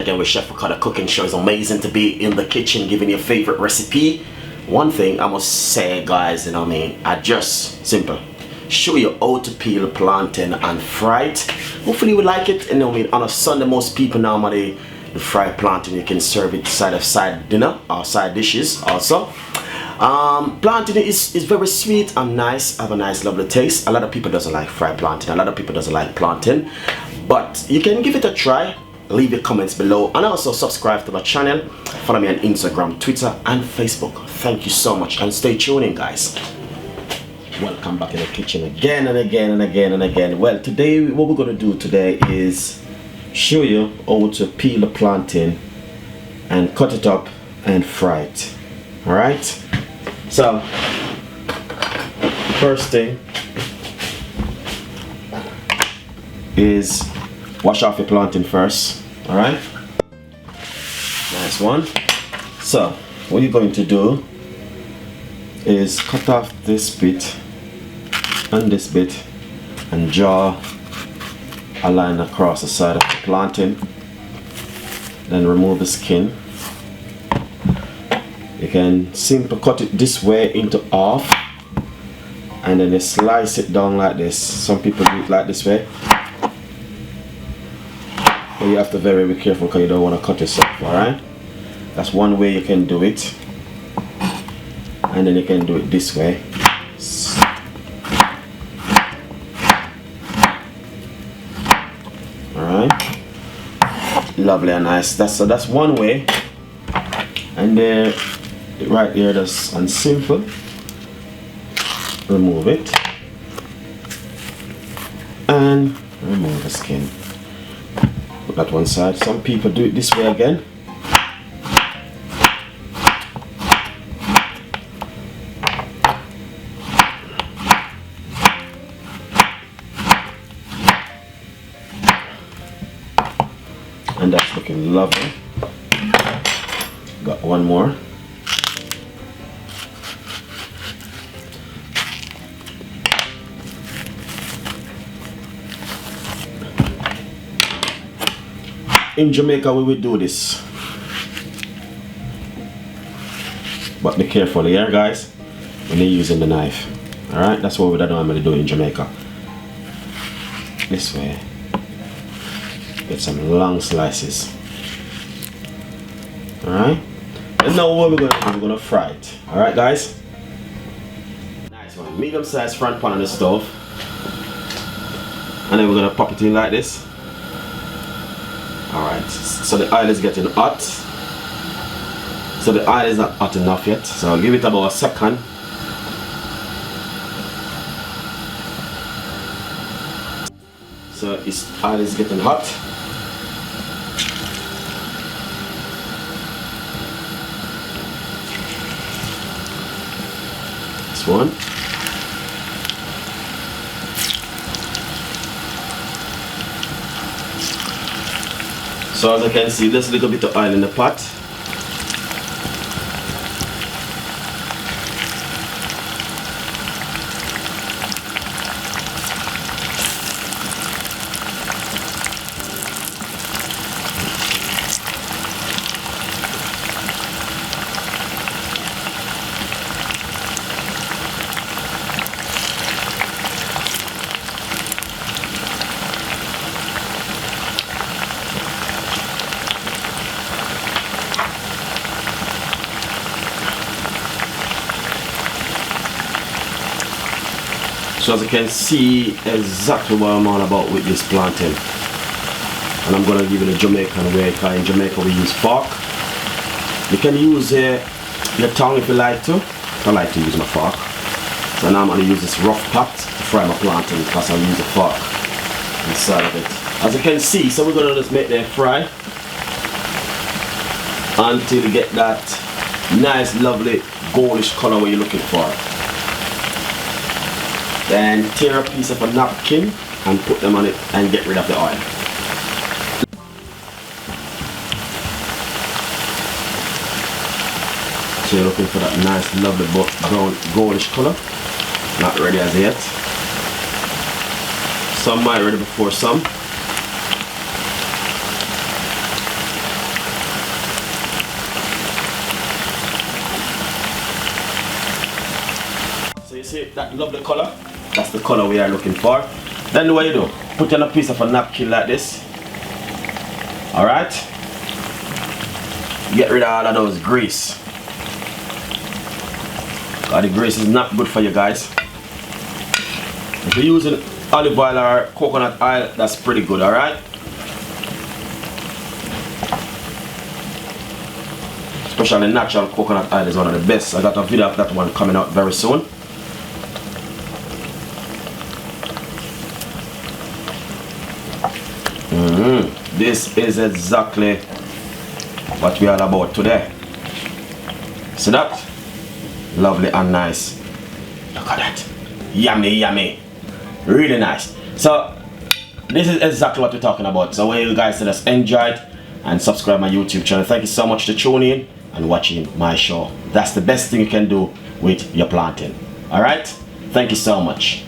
again with Chef Ricardo Cooking Show. It's amazing to be in the kitchen giving you a favorite recipe. One thing I must say, guys, you know what I mean, I just simple show you how to peel a plantain and fry it. Hopefully you will like it. And I mean, on a Sunday, most people normally the fried plantain, you can serve it side of side dinner or side dishes also. Plantain is very sweet and nice, have a nice lovely taste. A lot of people doesn't like fried plantain, a lot of people doesn't like plantain, but you can give it a try. Leave your comments below and also subscribe to my channel. Follow me on Instagram, Twitter and Facebook. Thank you so much and stay tuned in, guys. Welcome back in the kitchen again and again and again and again. Well, today what we're going to do today is show you how to peel a plantain and cut it up and fry it. Alright, so first thing is wash off your plantain first. Alright, nice one. So what you're going to do is cut off this bit and this bit and draw a line across the side of the plantain. Then remove the skin. You can simply cut it this way into half and then you slice it down like this. Some people do it like this way, but you have to be very careful because you don't want to cut yourself. Alright, that's one way you can do it, and then you can do it this way. Alright, lovely and nice. That's one way. And there, right there, that's and simple. Remove it and remove the skin. Put that one side. Some people do it this way again. And that's looking lovely. Got one more. In Jamaica we will do this, but be careful here, guys, when you're using the knife. Alright, that's what we don't normally do in Jamaica. This way. Get some long slices. Alright, and now what we're going to do, we're going to fry it. Alright, guys, nice one. Medium size front pan on the stove, and then we're going to pop it in like this. Alright, so the oil is getting hot. So the oil is not hot enough yet, so I'll give it about a second. So its oil is getting hot. This one. So as you can see, there's a little bit of oil in the pot. So as you can see exactly what I'm on about with this plantain. And I'm going to give it a Jamaican way, because in Jamaica we use fork. You can use your tongue if you like to. I like to use my fork. So now I'm going to use this rough pot to fry my plantain, because I'll use a fork inside of it. As you can see, so we're going to just make them fry until you get that nice lovely goldish color what you're looking for. Then tear a piece of a napkin and put them on it and get rid of the oil. So you're looking for that nice lovely brown goldish color. Not ready as yet. Some might ready before some. that lovely color. That's the color we are looking for. Then what you do, put on a piece of a napkin like this. Alright? Get rid of all of those grease. The grease is not good for you guys. If you're using olive oil or coconut oil, that's pretty good, alright? Especially natural coconut oil is one of the best. I got a video of that one coming out very soon. This is exactly what we are about today. See that? Lovely and nice. Look at that. Yummy, yummy. Really nice. So this is exactly what we're talking about. So when you guys just enjoyed and subscribe my YouTube channel. Thank you so much for tuning in and watching my show. That's the best thing you can do with your plantain. Alright? Thank you so much.